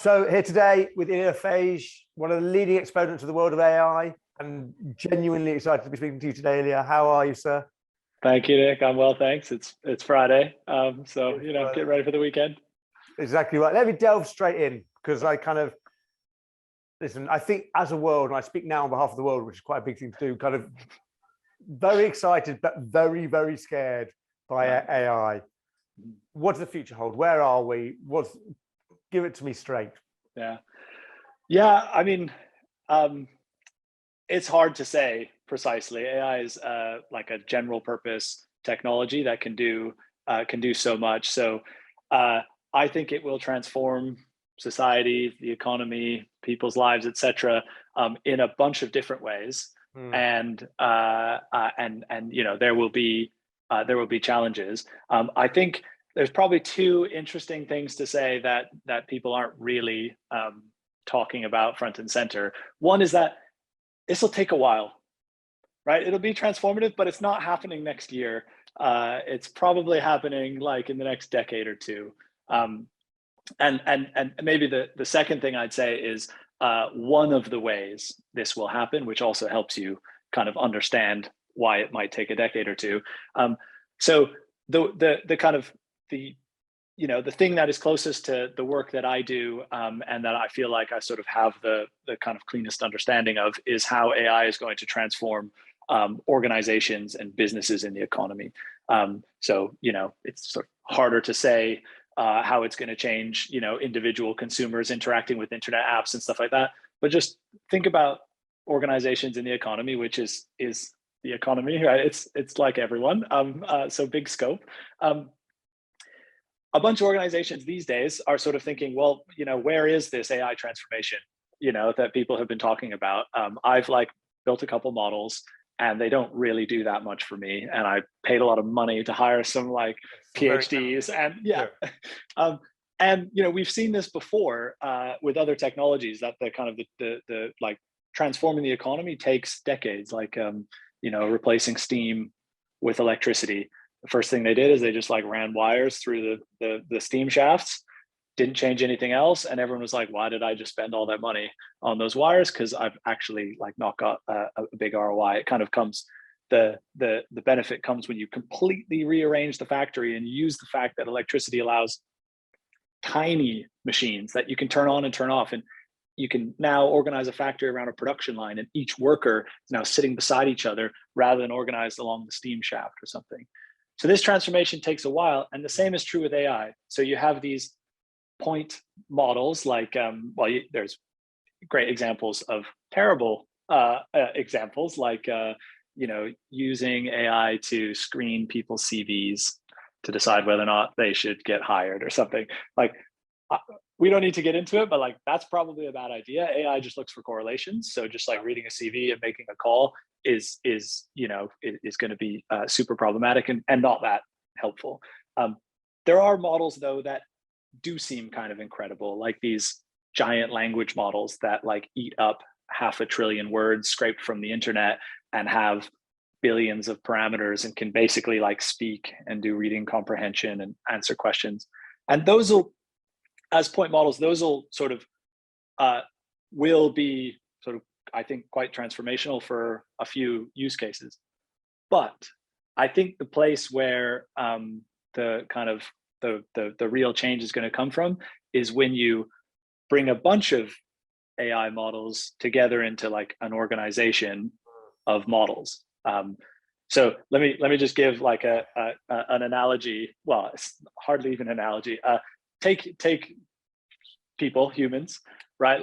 So here today with Ilya Feige, one of the leading exponents of the world of AI, and genuinely excited to be speaking to you today, Ilya. How are you, sir? Thank you, Nick. I'm well, thanks. It's Friday, so get ready for the weekend. Exactly right. Let me delve straight in because listen. I think as a world, and I speak now on behalf of the world, which is quite a big thing to do. Kind of very excited, but very, very scared by AI. What does the future hold? Where are we? Give it to me straight. Yeah. I mean, it's hard to say precisely. AI is like a general purpose technology that can do so much. So I think it will transform society, the economy, people's lives, etc., in a bunch of different ways. And there will be challenges. I think there's probably two interesting things to say that people aren't really talking about front and center. One is that this will take a while, right? It'll be transformative, but it's not happening next year. It's probably happening like in the next decade or two. And maybe the second thing I'd say is one of the ways this will happen, which also helps you kind of understand why it might take a decade or two. So the thing that is closest to the work that I do and that I feel like I sort of have the kind of cleanest understanding of is how AI is going to transform organizations and businesses in the economy. So it's sort of harder to say how it's going to change individual consumers interacting with internet apps and stuff like that. But just think about organizations in the economy, which is the economy, right? It's like everyone. So big scope. A bunch of organizations these days are sort of thinking, well, where is this AI transformation, that people have been talking about? I've built a couple models and they don't really do that much for me. And I paid a lot of money to hire some PhDs and, we've seen this before with other technologies that the transforming the economy takes decades, replacing steam with electricity. The first thing they did is they just ran wires through the steam shafts, didn't change anything else. And everyone was like, why did I just spend all that money on those wires? Because I've actually not got a big ROI. It kind of comes, the benefit comes when you completely rearrange the factory and use the fact that electricity allows tiny machines that you can turn on and turn off. And you can now organize a factory around a production line and each worker is now sitting beside each other rather than organized along the steam shaft or something. So this transformation takes a while, and the same is true with AI. So you have these point models there's great examples of terrible examples using AI to screen people's CVs to decide whether or not they should get hired or something. We don't need to get into it, but that's probably a bad idea. AI just looks for correlations. So just reading a CV and making a call is going to be super problematic and not that helpful. There are models though that do seem kind of incredible, like these giant language models that eat up 500 billion words scraped from the internet and have billions of parameters and can basically speak and do reading comprehension and answer questions. And those will, as point models, those will sort of will be sort of, I think, quite transformational for a few use cases. But I think the place where the real change is going to come from is when you bring a bunch of AI models together into an organization of models. So let me just give an analogy. Well, it's hardly even an analogy. Take people, humans, right?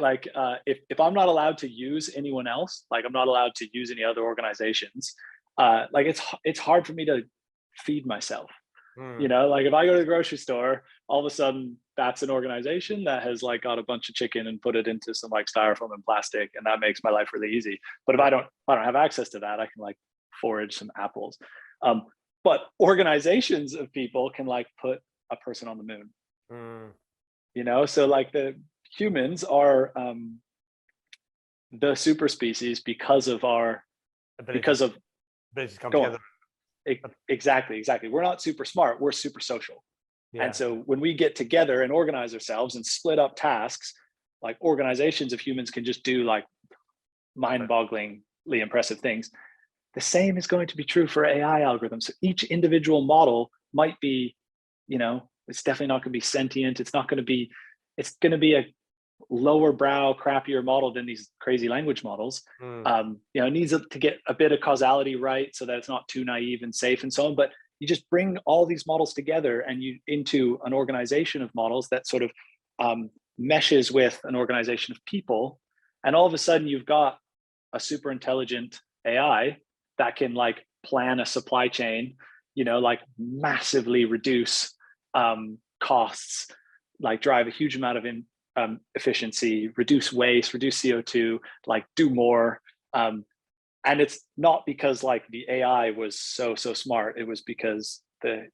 If I'm not allowed to use anyone else, I'm not allowed to use any other organizations, it's hard for me to feed myself. If I go to the grocery store, all of a sudden that's an organization that has got a bunch of chicken and put it into some styrofoam and plastic, and that makes my life really easy. But if I don't have access to that, I can forage some apples. But organizations of people can put a person on the moon. So the humans are the super species because of our ability to come together. Exactly. We're not super smart, we're super social. And so when we get together and organize ourselves and split up tasks, like organizations of humans can just do like mind-bogglingly impressive things. The same is going to be true for AI algorithms. So each individual model might be, it's definitely not going to be sentient. It's going to be a lower brow, crappier model than these crazy language models. It needs to get a bit of causality right so that it's not too naive and safe and so on. But you just bring all these models together and you into an organization of models that sort of meshes with an organization of people. And all of a sudden you've got a super intelligent AI that can like plan a supply chain, like massively reduce costs, like drive a huge amount of efficiency, reduce waste, reduce CO2, like do more. And it's not because like the AI was so smart. It was because the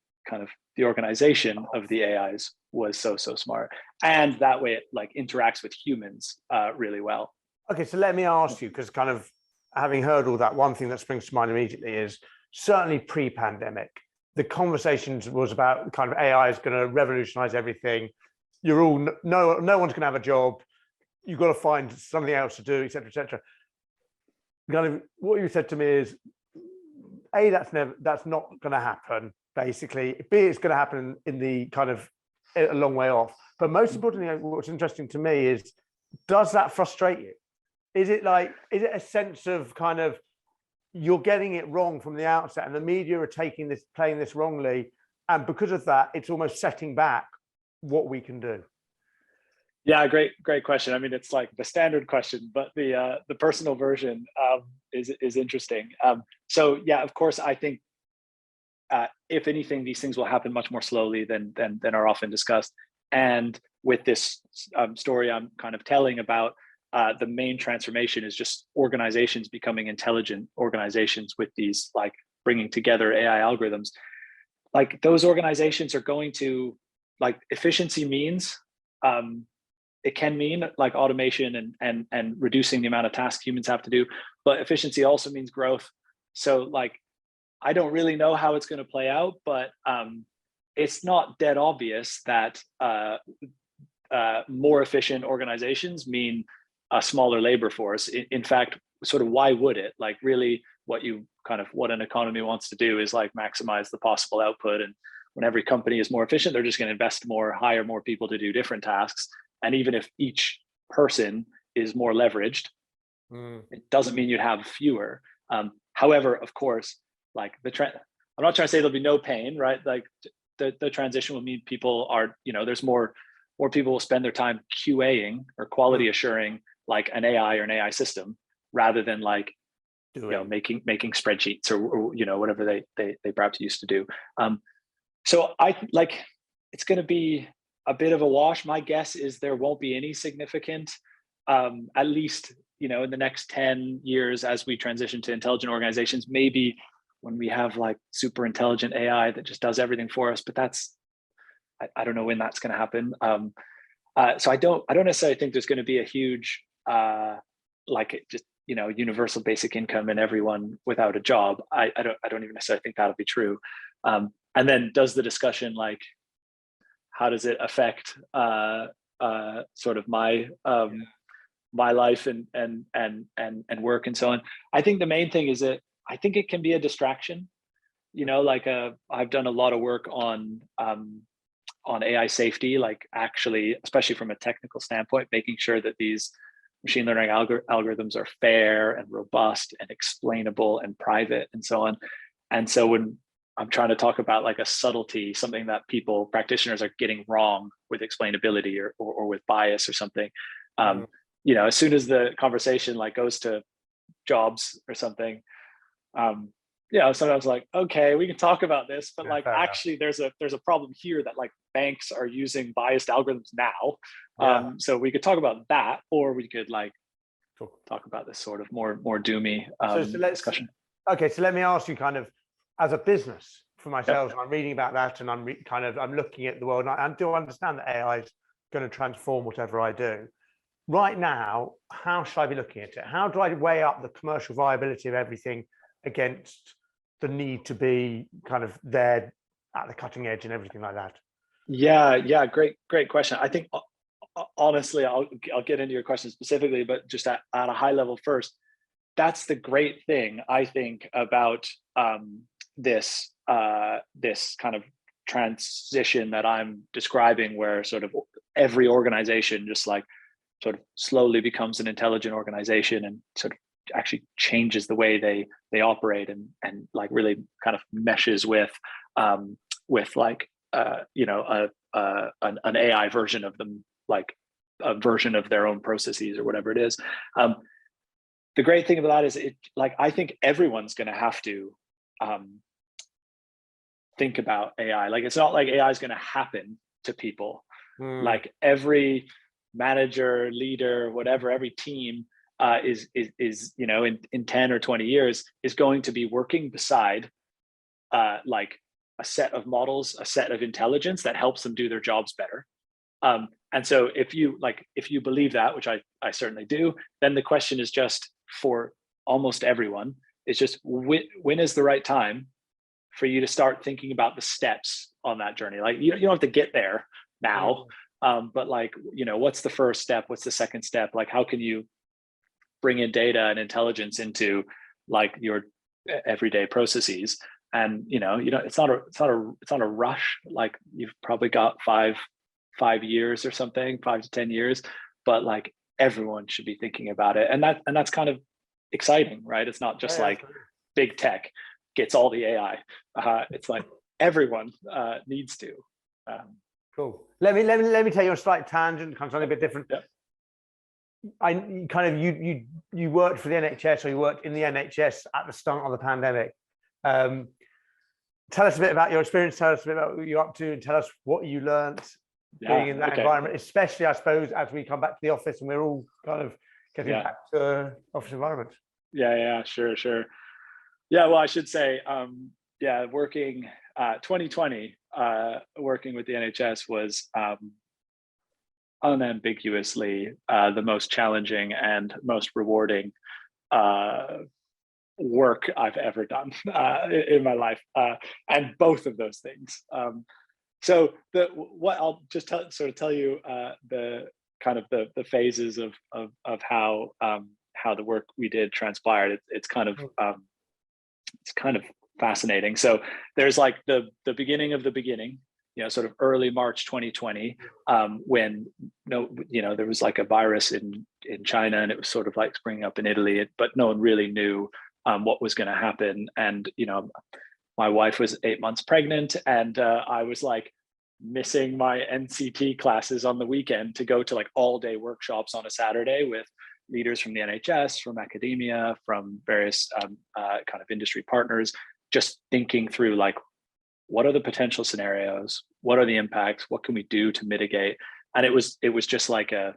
organization of the AIs was so smart. And that way it like interacts with humans really well. Okay, so let me ask you, because kind of having heard all that, one thing that springs to mind immediately is certainly pre-pandemic, the conversations was about kind of AI is going to revolutionize everything. You're all, no one's going to have a job. You've got to find something else to do, et cetera, et cetera. Kind of what you said to me is, A, that's not going to happen, basically. B, it's going to happen in the kind of a long way off. But most importantly, what's interesting to me is, does that frustrate you? Is it a sense of kind of you're getting it wrong from the outset and the media are playing this wrongly, and because of that, it's almost setting back what we can do? Yeah, great question. I mean, it's like the standard question, but the personal version is interesting. So yeah, of course, I think if anything, these things will happen much more slowly than are often discussed. And with this story I'm kind of telling about, the main transformation is just organizations becoming intelligent organizations with these like bringing together AI algorithms. Like those organizations are going to like efficiency means it can mean like automation and reducing the amount of tasks humans have to do, but efficiency also means growth. So like I don't really know how it's going to play out, but it's not dead obvious that more efficient organizations mean a smaller labor force. In fact, sort of why would it? Like really what an economy wants to do is like maximize the possible output. And when every company is more efficient, they're just going to invest more, hire more people to do different tasks. And even if each person is more leveraged, it doesn't mean you'd have fewer. However, of course, like I'm not trying to say there'll be no pain, right? Like the transition will mean people are, there's more people will spend their time QAing or quality assuring like an AI or an AI system rather than like making spreadsheets or whatever they perhaps used to do. So I like it's going to be a bit of a wash. My guess is there won't be any significant, at least in the next 10 years as we transition to intelligent organizations. Maybe when we have like super intelligent AI that just does everything for us, but I don't know when that's going to happen. So I don't necessarily think there's going to be a huge universal basic income and everyone without a job. I don't even necessarily think that'll be true. And then does the discussion like how does it affect sort of my life and work and so on? I think the main thing is that I think it can be a distraction. I've done a lot of work on AI safety, like actually, especially from a technical standpoint, making sure that these machine learning algorithms are fair and robust and explainable and private and so on. And so when I'm trying to talk about like a subtlety, something that practitioners are getting wrong with explainability or with bias or something, as soon as the conversation like goes to jobs or something, sometimes like, okay, we can talk about this, but like actually there's a problem here that like banks are using biased algorithms now. So we could talk about that, or we could like talk about this sort of more doomy discussion. Okay, so let me ask you kind of as a business for myself, I'm reading about that and I'm looking at the world and I do understand that AI is going to transform whatever I do. Right now, how should I be looking at it? How do I weigh up the commercial viability of everything against the need to be kind of there at the cutting edge and everything like that? Yeah, great question. I think honestly, I'll get into your question specifically, but just at a high level first, that's the great thing I think about this this kind of transition that I'm describing, where sort of every organization just like sort of slowly becomes an intelligent organization and sort of actually changes the way they operate, and like really kind of meshes with like an AI version of them, like a version of their own processes or whatever it is. The great thing about that is I think everyone's going to have to think about AI. Like, it's not like AI is going to happen to people. Like every manager, leader, whatever, every team is in 10 or 20 years is going to be working beside like a set of models, a set of intelligence that helps them do their jobs better. And so if you believe that, which I certainly do, then the question is just for almost everyone, is just when is the right time for you to start thinking about the steps on that journey? Like you don't have to get there now, but like, what's the first step? What's the second step? Like, how can you bring in data and intelligence into like your everyday processes? And it's not a rush. Like, you've probably got five years or something, 5 to 10 years, but like everyone should be thinking about it. And that's kind of exciting, right? It's not just like big tech gets all the AI. It's like everyone needs to. Cool. Let me tell you a slight tangent, kind of something a bit different. Yeah. You worked for the NHS, or you worked in the NHS at the start of the pandemic. Tell us a bit about your experience. Tell us a bit about what you're up to, and tell us what you learned being in that environment, especially, I suppose, as we come back to the office and we're all kind of getting back to office environment. Sure. Yeah, well, I should say, working 2020, working with the NHS was unambiguously the most challenging and most rewarding work I've ever done in my life, and both of those things. So what I'll just tell you the kind of the phases of how the work we did transpired. It's kind of fascinating. So there's like the beginning of the beginning, sort of early March 2020, when there was like a virus in China, and it was sort of like springing up in Italy, but no one really knew what was going to happen. And my wife was 8 months pregnant, and I was like missing my NCT classes on the weekend to go to like all-day workshops on a Saturday with leaders from the NHS, from academia, from various kind of industry partners, just thinking through like, what are the potential scenarios? What are the impacts? What can we do to mitigate? And it was just like a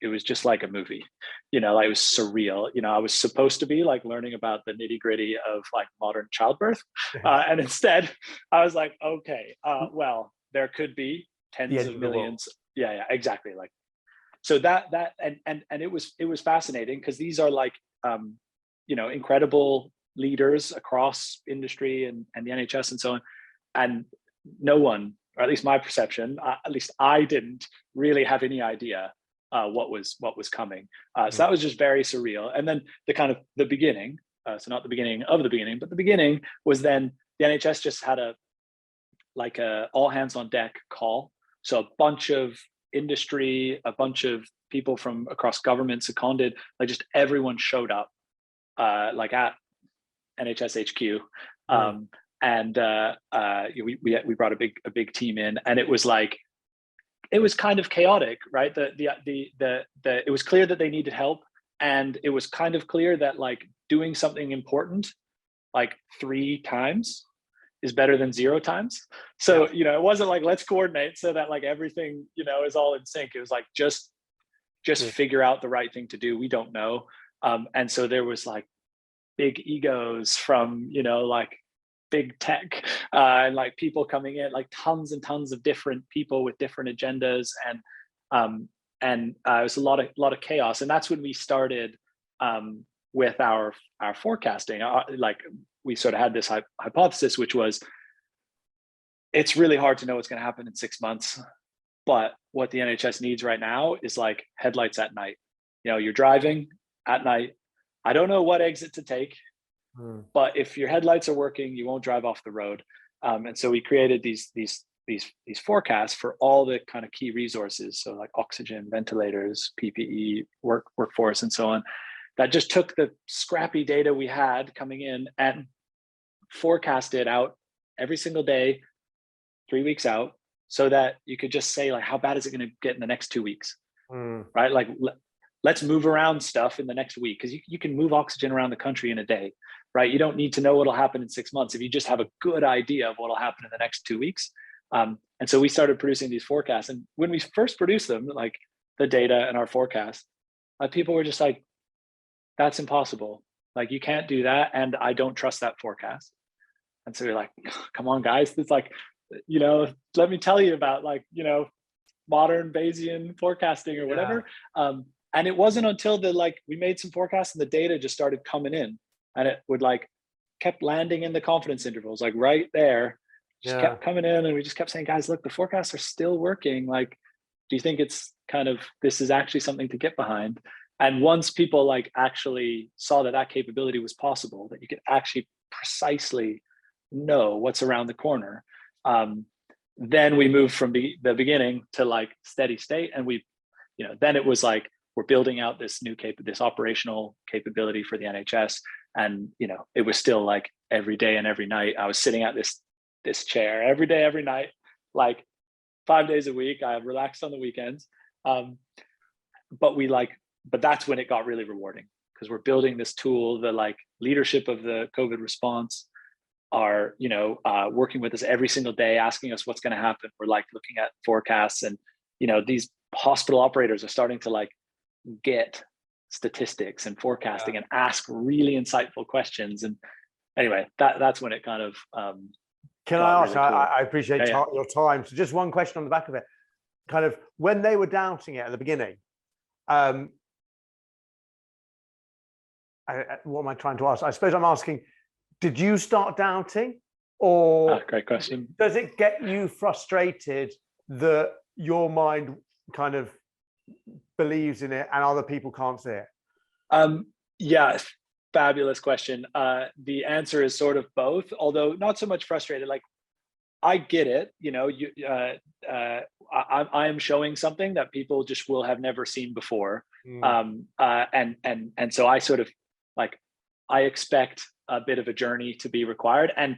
movie, like it was surreal. I was supposed to be like learning about the nitty gritty of like modern childbirth. And instead I was like, okay, well, there could be tens of millions. Yeah, exactly. Like, so that and it was fascinating, because these are like, incredible leaders across industry and the NHS and so on. And no one, or at least my perception, at least I didn't really have any idea what was coming. So that was just very surreal. And then the beginning, so not the beginning of the beginning, but the beginning was then the NHS just had a all hands on deck call. So a bunch of industry, a bunch of people from across government seconded, like just everyone showed up like at NHS HQ. And we brought a big team in, and it was like, it was kind of chaotic, right? It was clear that they needed help, and it was kind of clear that like doing something important like 3 times is better than 0 times. So it wasn't like, let's coordinate so that like everything is all in sync. It was like just figure out the right thing to do. We don't know. And so there was like big egos from like big tech, and like people coming in, like tons and tons of different people with different agendas, and it was a lot of chaos. And that's when we started with our forecasting. Like, we sort of had this hypothesis, which was, it's really hard to know what's going to happen in 6 months, but what the NHS needs right now is like headlights at night. You know, you're driving at night. I don't know what exit to take, but if your headlights are working, you won't drive off the road. And so we created these forecasts for all the kind of key resources, so like oxygen, ventilators, PPE, workforce, and so on. That just took the scrappy data we had coming in and forecasted out every single day, 3 weeks out, so that you could just say like, how bad is it going to get in the next 2 weeks, right? Like, let's move around stuff in the next week, because you can move oxygen around the country in a day, right? You don't need to know what'll happen in 6 months if you just have a good idea of what'll happen in the next 2 weeks. And so we started producing these forecasts. And when we first produced them, like the data and our forecast, people were just like, that's impossible. Like, you can't do that. And I don't trust that forecast. And so we're like, come on, guys. It's like, you know, let me tell you about like, you know, modern Bayesian forecasting or whatever. And it wasn't until we made some forecasts and the data just started coming in, and it would like kept landing in the confidence intervals, like right there, just kept coming in. And we just kept saying, guys, look, the forecasts are still working. Like, do you think it's kind of, this is actually something to get behind? And once people like actually saw that that capability was possible, that you could actually precisely know what's around the corner, then we moved from the beginning to like steady state. And we, you know, then it was like, we're building out this new this operational capability for the NHS. And, you know, it was still like every day and every night I was sitting at this chair every day, every night, like 5 days a week. I relaxed on the weekends. But that's when it got really rewarding, because we're building this tool. The like leadership of the COVID response are, you know, working with us every single day, asking us what's going to happen. We're like looking at forecasts, and, you know, these hospital operators are starting to like get statistics and forecasting and ask really insightful questions. And anyway, that's when it kind of can I ask, really cool. I appreciate your time. So just one question on the back of it, kind of when they were doubting it at the beginning, what am I trying to ask? I suppose I'm asking, did you start doubting, or great question. Does it get you frustrated that your mind kind of believes in it and other people can't see it? Yeah, fabulous question. The answer is sort of both, although not so much frustrated. Like, I get it, you know, I am showing something that people just will have never seen before. And so I sort of like, I expect a bit of a journey to be required. And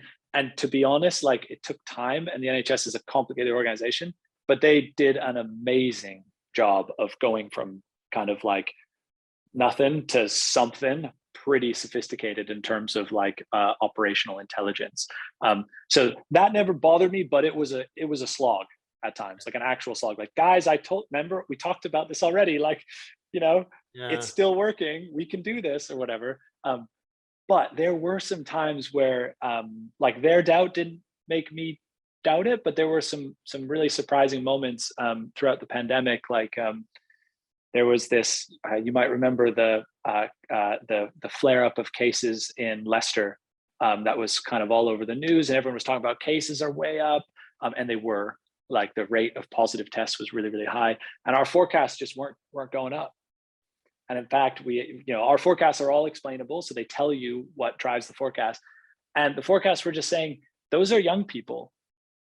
to be honest, like, it took time, and the NHS is a complicated organization, but they did an amazing job of going from kind of like nothing to something pretty sophisticated in terms of like operational intelligence. So that never bothered me, but it was a slog at times, like an actual slog. Like, guys, remember we talked about this already. Like, you know, it's still working. We can do this or whatever. But there were some times where like their doubt didn't make me doubt it, but there were some really surprising moments throughout the pandemic. Like there was this, you might remember the flare up of cases in Leicester that was kind of all over the news, and everyone was talking about cases are way up, and they were. Like, the rate of positive tests was really, really high, and our forecasts just weren't going up. And in fact, our forecasts are all explainable, so they tell you what drives the forecast. And the forecasts were just saying, those are young people.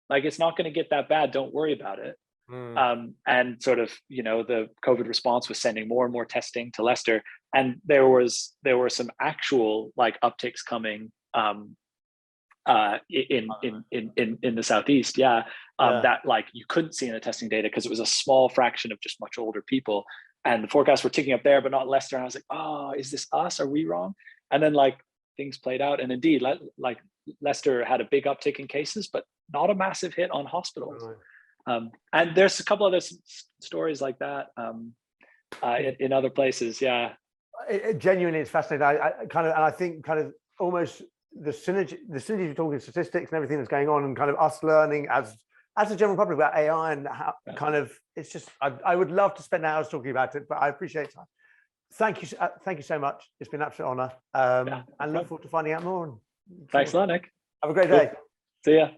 Like, it's not going to get that bad. Don't worry about it. And sort of, you know, the COVID response was sending more and more testing to Leicester, and there were some actual like upticks coming in the southeast, that like you couldn't see in the testing data because it was a small fraction of just much older people, and the forecasts were ticking up there, but not Leicester. And I was like, oh, is this us? Are we wrong? And then like things played out, and indeed, like Leicester had a big uptick in cases, but not a massive hit on hospitals. And there's a couple other stories like that in other places. Yeah, Genuinely, it's fascinating. I think kind of almost the synergy of talking statistics and everything that's going on, and kind of us learning as a general public about AI and how kind of, it's just, I would love to spend hours talking about it, but I appreciate time. Thank you so much. It's been an absolute honor, and look forward to finding out more. Thanks a lot, Nick. Have a great day. See ya.